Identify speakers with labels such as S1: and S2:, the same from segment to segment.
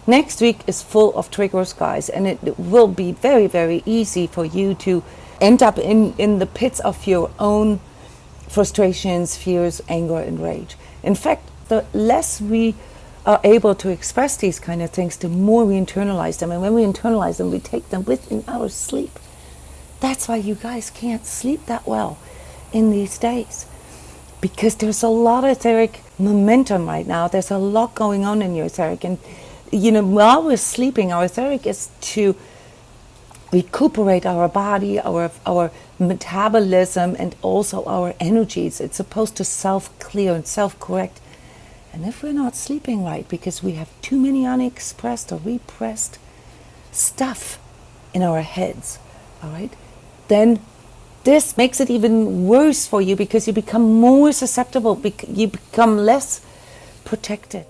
S1: next week is full of triggers, guys, and it will be very, very easy for you to end up in the pits of your own frustrations, fears, anger, and rage. In fact, the less we are able to express these kind of things, the more we internalize them. And when we internalize them, we take them within our sleep. That's why you guys can't sleep that well in these days, because there's a lot of etheric momentum right now. There's a lot going on in your etheric, and while we're sleeping, our etheric is to recuperate our body, our metabolism, and also our energies. It's supposed to self-clear and self-correct. And if we're not sleeping right because we have too many unexpressed or repressed stuff in our heads, all right, then this makes it even worse for you, because you become more susceptible, you become less protected.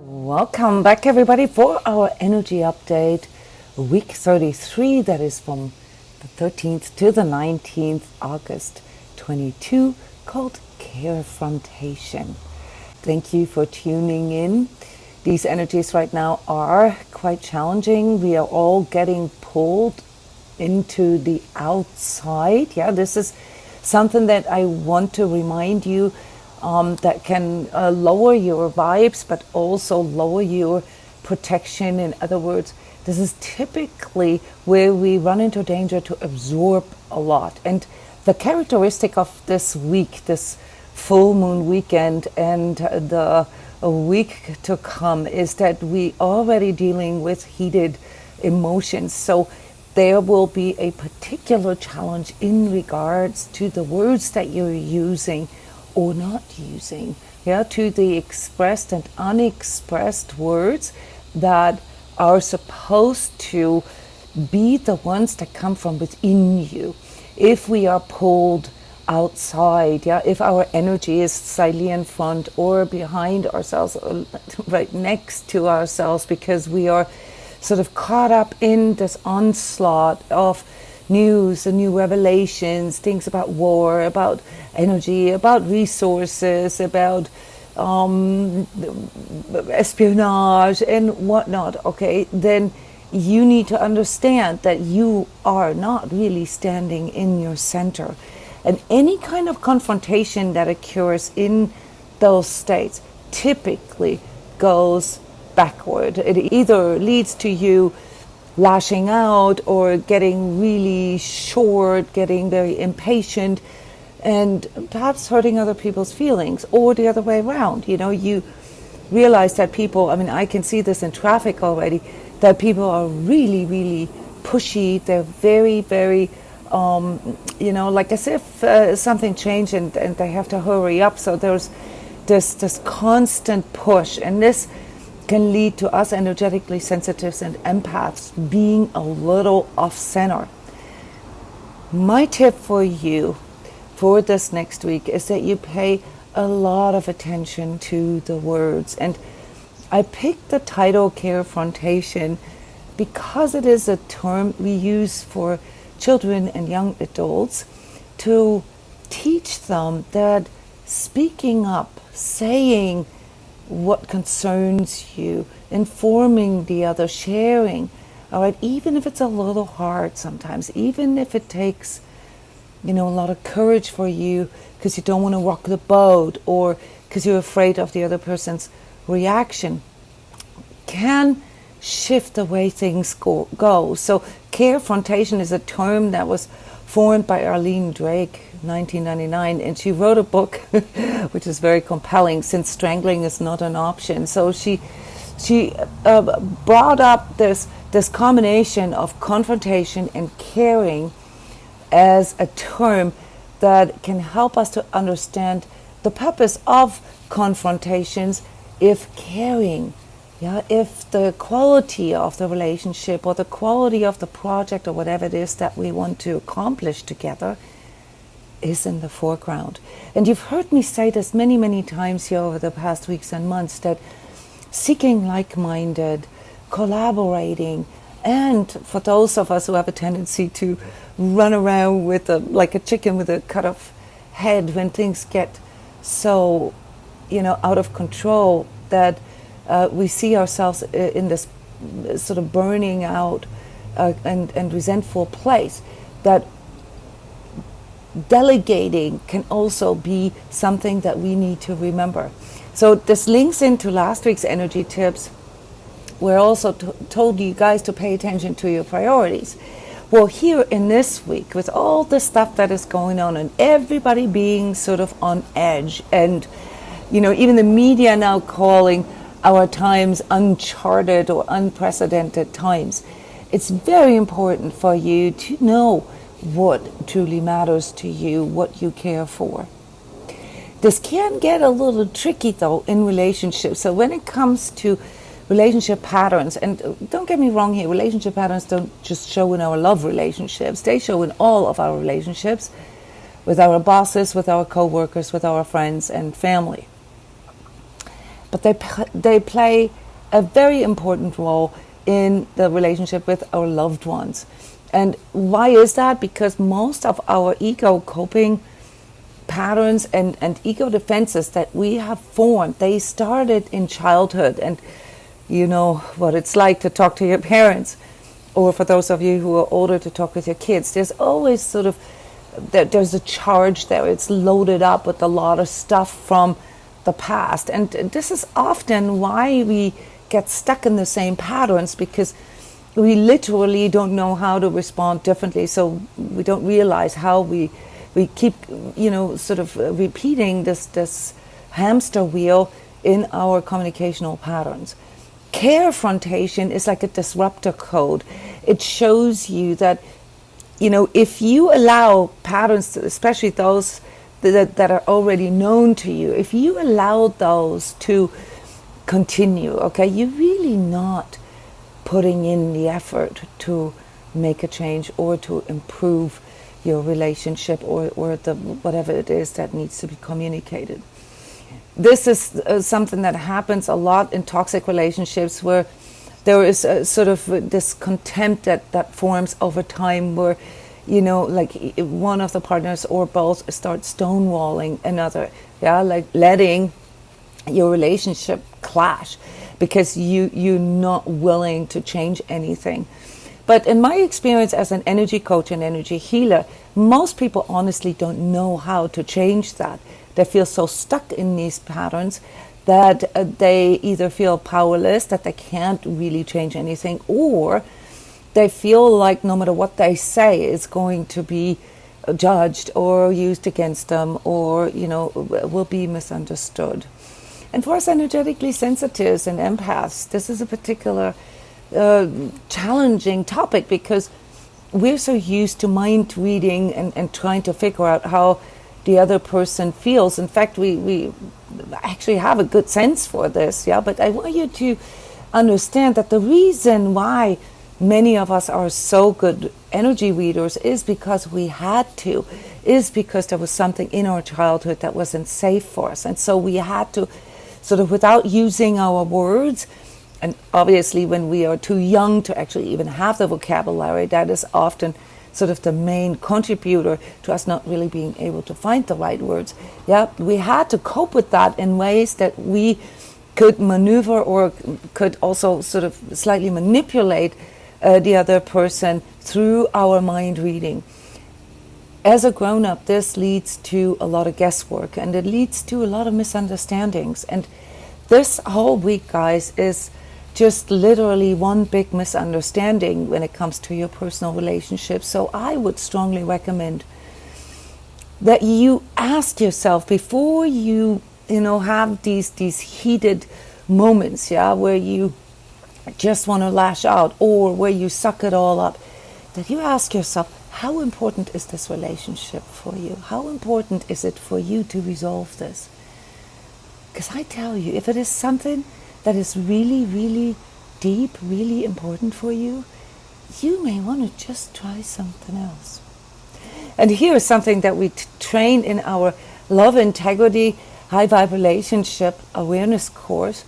S1: Welcome back, everybody, for our energy update, week 33, that is from the 13th to the 19th August 22, called CARE-FRONTATION. Thank you for tuning in. These energies right now are quite challenging. We are all getting pulled into the outside. Yeah, this is something that I want to remind you that can lower your vibes, but also lower your protection. In other words, this is typically where we run into danger to absorb a lot. And the characteristic of this week, this full moon weekend and the week to come, is that we are already dealing with heated emotions. So there will be a particular challenge in regards to the words that you're using or not using, to the expressed and unexpressed words that are supposed to be the ones that come from within you. If we are pulled outside, if our energy is slightly in front or behind ourselves, or right next to ourselves, because we are sort of caught up in this onslaught of news and new revelations, things about war, about energy, about resources, about espionage and whatnot, okay, then you need to understand that you are not really standing in your center. And any kind of confrontation that occurs in those states typically goes backward. It either leads to you lashing out or getting really short, getting very impatient, and perhaps hurting other people's feelings, or the other way around. You realize that people, I can see this in traffic already, that people are really, really pushy. They're very, very, like as if something changed and they have to hurry up. So there's this constant push, and this can lead to us energetically sensitives and empaths being a little off center. My tip for you for this next week is that you pay a lot of attention to the words. And I picked the title CARE-FRONTATION because it is a term we use for children and young adults to teach them that speaking up, saying what concerns you, informing the other, sharing, all right, even if it's a little hard sometimes, even if it takes a lot of courage for you because you don't want to rock the boat or because you're afraid of the other person's reaction, can shift the way things go. So CARE-FRONTATION is a term that was formed by Arlene Drake, 1999, and she wrote a book which is very compelling, Since Strangling is Not an Option. So she brought up this combination of confrontation and caring as a term that can help us to understand the purpose of confrontations if caring, if the quality of the relationship or the quality of the project or whatever it is that we want to accomplish together is in the foreground. And you've heard me say this many, many times here over the past weeks and months, that seeking like-minded, collaborating, and for those of us who have a tendency to run around with like a chicken with a cut off head when things get so, out of control that we see ourselves in this sort of burning out and resentful place, that delegating can also be something that we need to remember. So this links into last week's energy tips. We're also told you guys to pay attention to your priorities. Well, here in this week, with all the stuff that is going on and everybody being sort of on edge, and even the media now calling our times uncharted or unprecedented times, it's very important for you to know what truly matters to you, what you care for. This can get a little tricky though in relationships. So when it comes to relationship patterns, and don't get me wrong here, relationship patterns don't just show in our love relationships, they show in all of our relationships, with our bosses, with our co-workers, with our friends and family. But they play a very important role in the relationship with our loved ones. And why is that? Because most of our ego coping patterns and ego defenses that we have formed, they started in childhood. And you know what it's like to talk to your parents, or for those of you who are older, to talk with your kids. There's always sort of, there's a charge there. It's loaded up with a lot of stuff from the past. And this is often why we get stuck in the same patterns, because we literally don't know how to respond differently. So we don't realize how we keep, sort of repeating this hamster wheel in our communicational patterns. CARE-FRONTATION is like a disruptor code. It shows you that, if you allow patterns, especially those that are already known to you, if you allow those to continue, okay, you're really not putting in the effort to make a change or to improve your relationship or the whatever it is that needs to be communicated. This is something that happens a lot in toxic relationships, where there is sort of this contempt that forms over time, where like one of the partners or both start stonewalling another, like letting your relationship clash because you're not willing to change anything. But in my experience as an energy coach and energy healer, most people honestly don't know how to change that. They feel so stuck in these patterns that they either feel powerless, that they can't really change anything, or they feel like no matter what they say is going to be judged or used against them, or will be misunderstood. And for us energetically sensitives and empaths, this is a particular challenging topic, because we're so used to mind reading and trying to figure out how the other person feels. In fact, we actually have a good sense for this, but I want you to understand that the reason why many of us are so good energy readers is because we had to, is because there was something in our childhood that wasn't safe for us. And so we had to sort of, without using our words, and obviously when we are too young to actually even have the vocabulary, that is often sort of the main contributor to us not really being able to find the right words. We had to cope with that in ways that we could maneuver, or could also sort of slightly manipulate the other person through our mind reading. As a grown-up, this leads to a lot of guesswork, and it leads to a lot of misunderstandings. And this whole week, guys, is just literally one big misunderstanding when it comes to your personal relationships. So I would strongly recommend that you ask yourself before you have these heated moments, where you just want to lash out, or where you suck it all up, that you ask yourself, how important is this relationship for you? How important is it for you to resolve this? Because I tell you, if it is something that is really, really deep, really important for you, you may want to just try something else. And here is something that we train in our Love Integrity High Vibe Relationship Awareness course.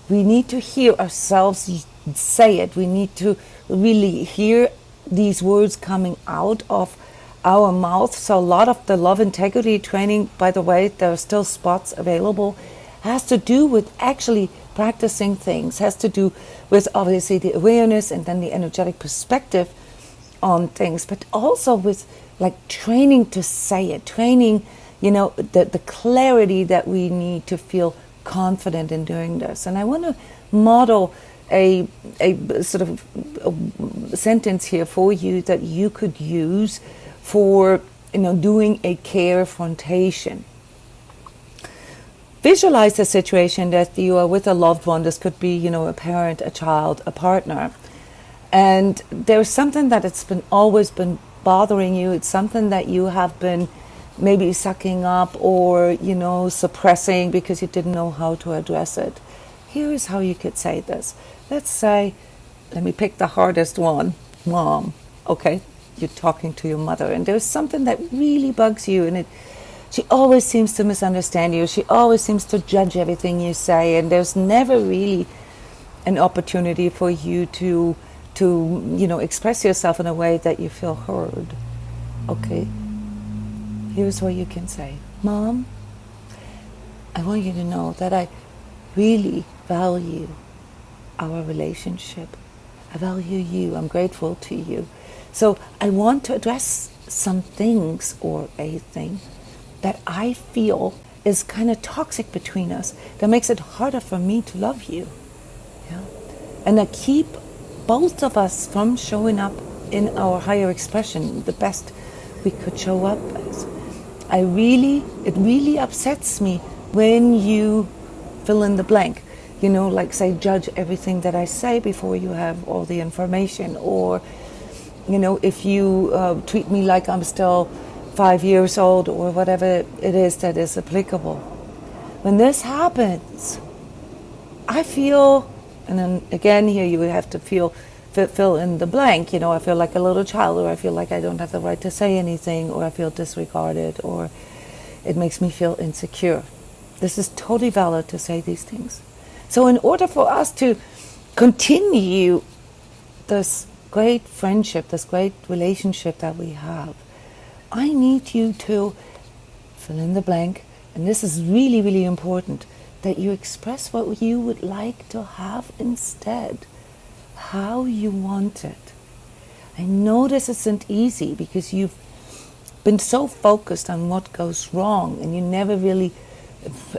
S1: We need to hear ourselves say it. We need to really hear these words coming out of our mouth. So a lot of the love integrity training, by the way, there are still spots available, has to do with actually practicing things, has to do with obviously the awareness and then the energetic perspective on things, but also with like training to say it, training, the clarity that we need to feel confident in doing this. And I want to model a sort of a sentence here for you that you could use for doing a CARE-FRONTATIon. Visualize the situation that you are with a loved one. This could be a parent, a child, a partner, and there's something that it's always been bothering you. It's something that you have been maybe sucking up or suppressing because you didn't know how to address it. Here is how you could say this. Let's say, let me pick the hardest one, mom. Okay, you're talking to your mother, and there's something that really bugs you, and she always seems to misunderstand you. She always seems to judge everything you say, and there's never really an opportunity for you to express yourself in a way that you feel heard. Okay, here's what you can say. Mom, I want you to know that I really value our relationship. I value you. I'm grateful to you. So I want to address some things or a thing that I feel is kind of toxic between us, that makes it harder for me to love you. Yeah? And that keep both of us from showing up in our higher expression, the best we could show up as. It really upsets me when you fill in the blank. Like say, judge everything that I say before you have all the information, or if you treat me like I'm still 5 years old, or whatever it is that is applicable. When this happens, I feel, and then again here you would have to fill in the blank, I feel like a little child, or I feel like I don't have the right to say anything, or I feel disregarded, or it makes me feel insecure. This is totally valid to say these things. So in order for us to continue this great friendship, this great relationship that we have, I need you to fill in the blank, and this is really, really important, that you express what you would like to have instead, how you want it. I know this isn't easy because you've been so focused on what goes wrong, and you never really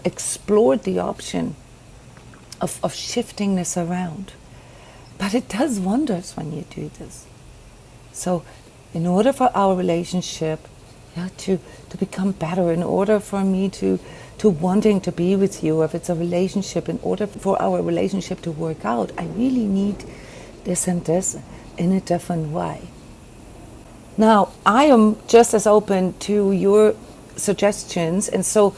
S1: explored the option of shifting this around. But it does wonders when you do this. So in order for our relationship to become better, in order for me to wanting to be with you, if it's a relationship, in order for our relationship to work out, I really need this and this in a different way. Now, I am just as open to your suggestions, and so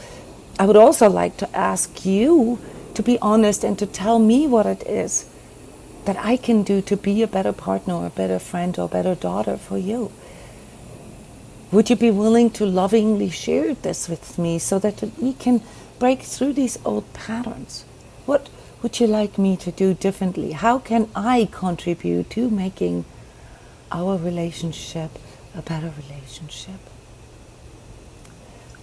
S1: I would also like to ask you to be honest and to tell me what it is that I can do to be a better partner, or a better friend, or a better daughter for you. Would you be willing to lovingly share this with me so that we can break through these old patterns? What would you like me to do differently? How can I contribute to making our relationship a better relationship?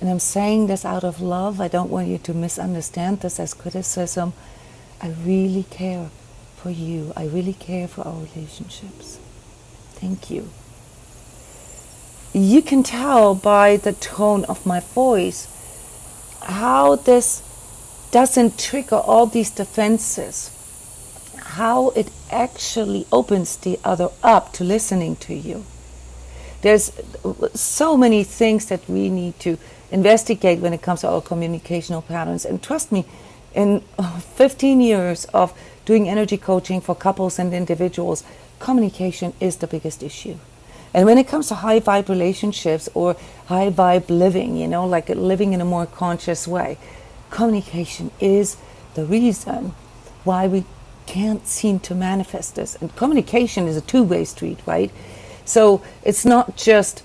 S1: And I'm saying this out of love. I don't want you to misunderstand this as criticism. I really care for you. I really care for our relationships. Thank you. You can tell by the tone of my voice how this doesn't trigger all these defenses, how it actually opens the other up to listening to you. There's so many things that we need to investigate when it comes to our communicational patterns. And trust me, in 15 years of doing energy coaching for couples and individuals, communication is the biggest issue. And when it comes to high vibe relationships or high vibe living, like living in a more conscious way, communication is the reason why we can't seem to manifest this. And communication is a two-way street, right? So it's not just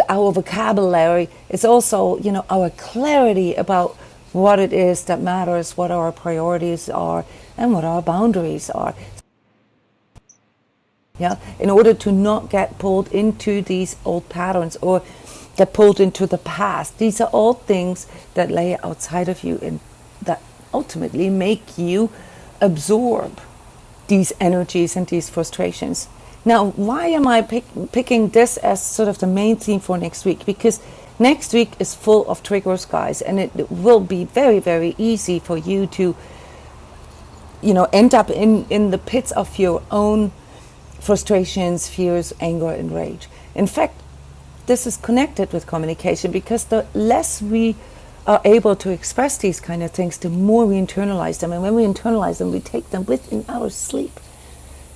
S1: our vocabulary, it's also, our clarity about what it is that matters, what our priorities are, and what our boundaries are. Yeah, in order to not get pulled into these old patterns or get pulled into the past. These are all things that lay outside of you and that ultimately make you absorb these energies and these frustrations. Now, why am I picking this as sort of the main theme for next week? Because next week is full of triggers, guys, and it will be very, very easy for you to, end up in the pits of your own frustrations, fears, anger, and rage. In fact, this is connected with communication, because the less we are able to express these kind of things, the more we internalize them. And when we internalize them, we take them within our sleep.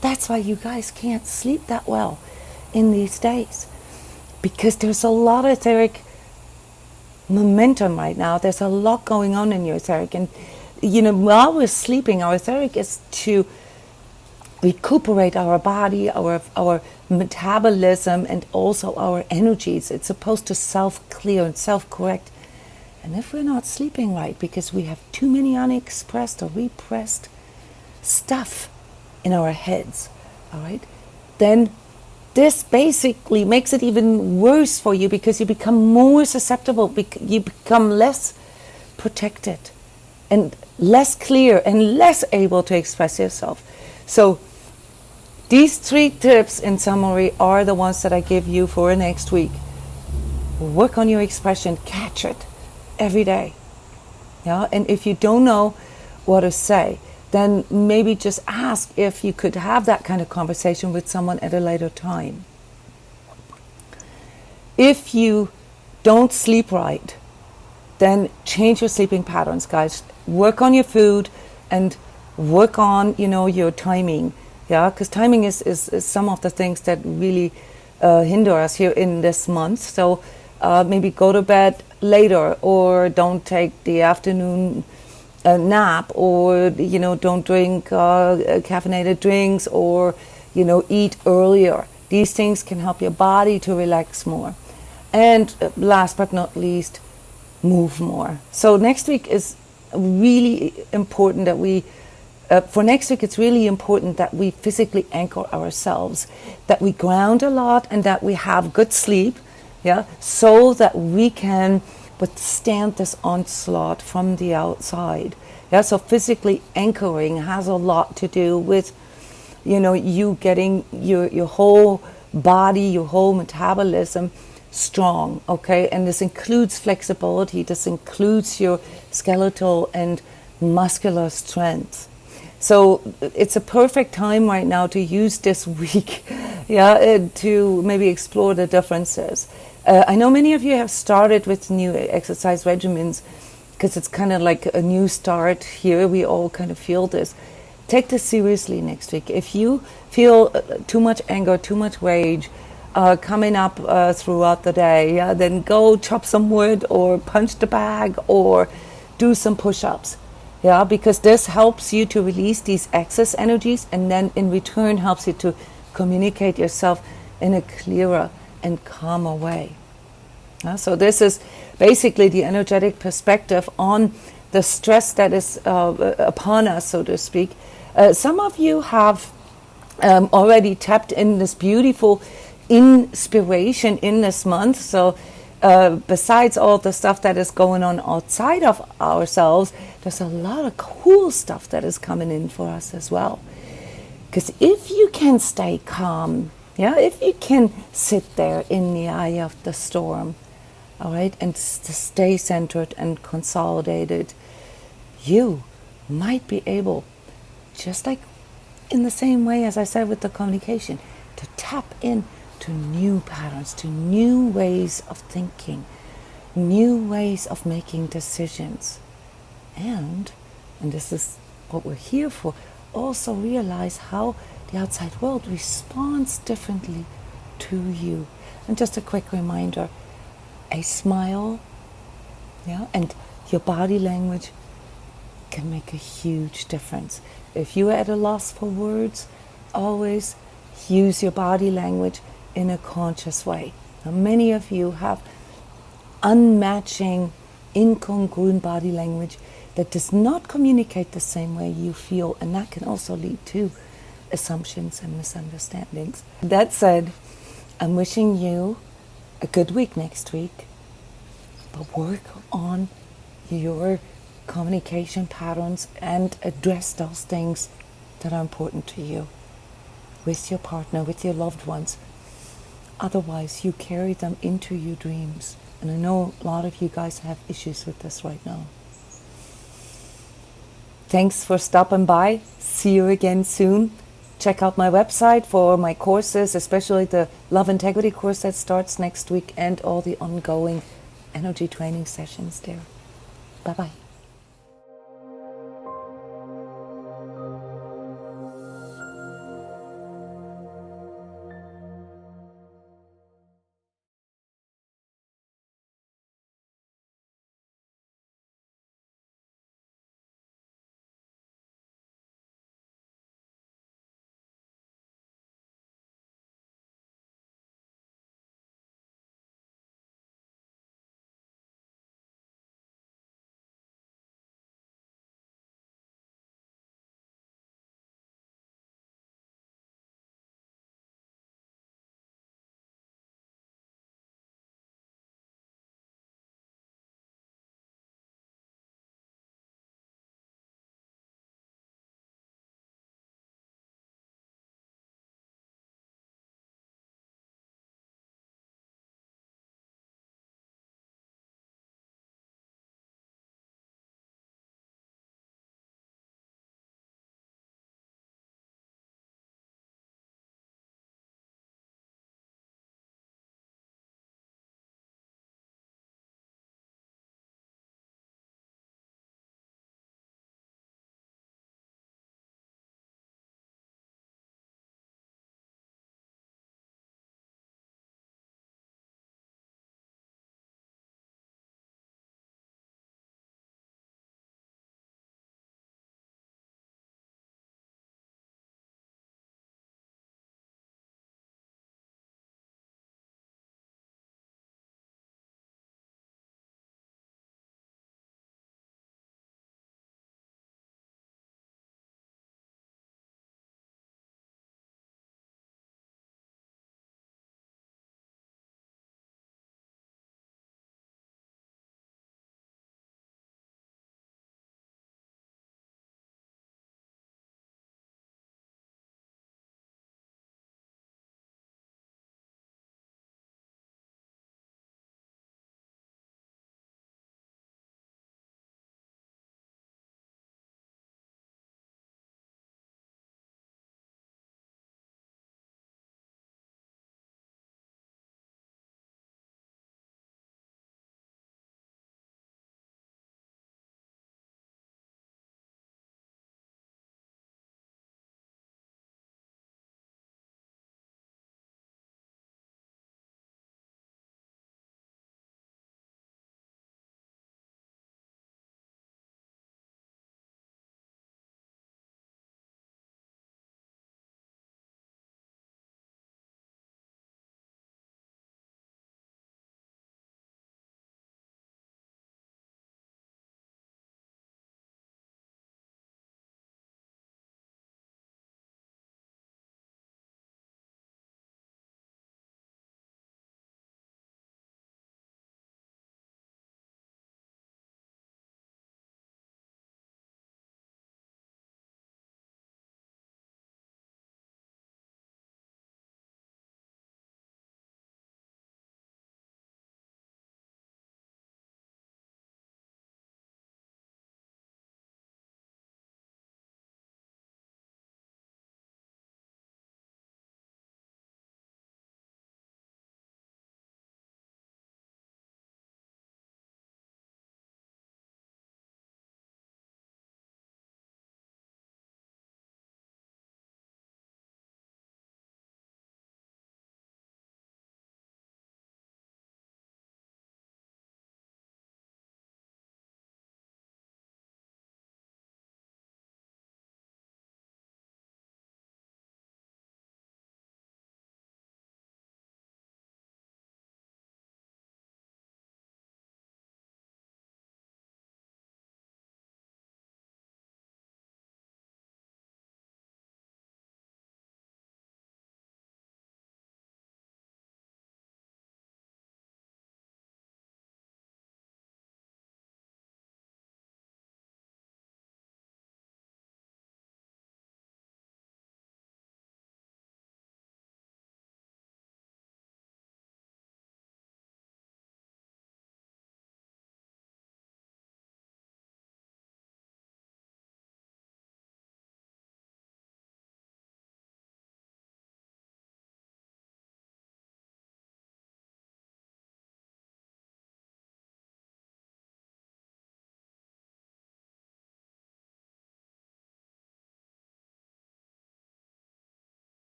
S1: That's why you guys can't sleep that well in these days, because there's a lot of etheric momentum right now. There's a lot going on in your etheric. And, while we're sleeping, our etheric is to recuperate our body, our metabolism, and also our energies. It's supposed to self-clear and self-correct. And if we're not sleeping right because we have too many unexpressed or repressed stuff in our heads, all right, then this basically makes it even worse for you, because you become more susceptible, you become less protected and less clear and less able to express yourself. So these 3 tips in summary are the ones that I give you for next week. Work on your expression, catch it every day. Yeah, and if you don't know what to say, then maybe just ask if you could have that kind of conversation with someone at a later time. If you don't sleep right, then change your sleeping patterns, guys. Work on your food and work on, your timing. Yeah, because timing is some of the things that really hinder us here in this month. So maybe go to bed later, or don't take the afternoon nap, or don't drink caffeinated drinks, or eat earlier. These things can help your body to relax more. And last but not least, move more. So next week is really important that we for next week, it's really important that we physically anchor ourselves, that we ground a lot, and that we have good sleep, yeah, so that we can withstand this onslaught from the outside. Yeah, so physically anchoring has a lot to do with, you getting your whole body, your whole metabolism strong, okay? And this includes flexibility, this includes your skeletal and muscular strength. So it's a perfect time right now to use this week, to maybe explore the differences. I know many of you have started with new exercise regimens, because it's kind of like a new start here. We all kind of feel this. Take this seriously next week. If you feel too much anger, too much rage coming up throughout the day, then go chop some wood, or punch the bag, or do some push-ups. Yeah, because this helps you to release these excess energies, and then in return helps you to communicate yourself in a clearer and calmer way. So this is basically the energetic perspective on the stress that is upon us, so to speak. Some of you have already tapped in this beautiful inspiration in this month. So besides all the stuff that is going on outside of ourselves, there's a lot of cool stuff that is coming in for us as well. Because if you can stay calm, if you can sit there in the eye of the storm, all right, and stay centered and consolidated, you might be able, just like in the same way as I said with the communication, to tap in to new patterns, to new ways of thinking, new ways of making decisions. And this is what we're here for, also realize how the outside world responds differently to you. And just a quick reminder, a smile, and your body language can make a huge difference. If you are at a loss for words, always use your body language in a conscious way. Now, many of you have unmatching, incongruent body language that does not communicate the same way you feel, and that can also lead to assumptions and misunderstandings. That said, I'm wishing you a good week next week, but work on your communication patterns and address those things that are important to you with your partner, with your loved ones. Otherwise, you carry them into your dreams. And I know a lot of you guys have issues with this right now. Thanks for stopping by. See you again soon. Check out my website for my courses, especially the Love Integrity course that starts next week and all the ongoing energy training sessions there. Bye-bye.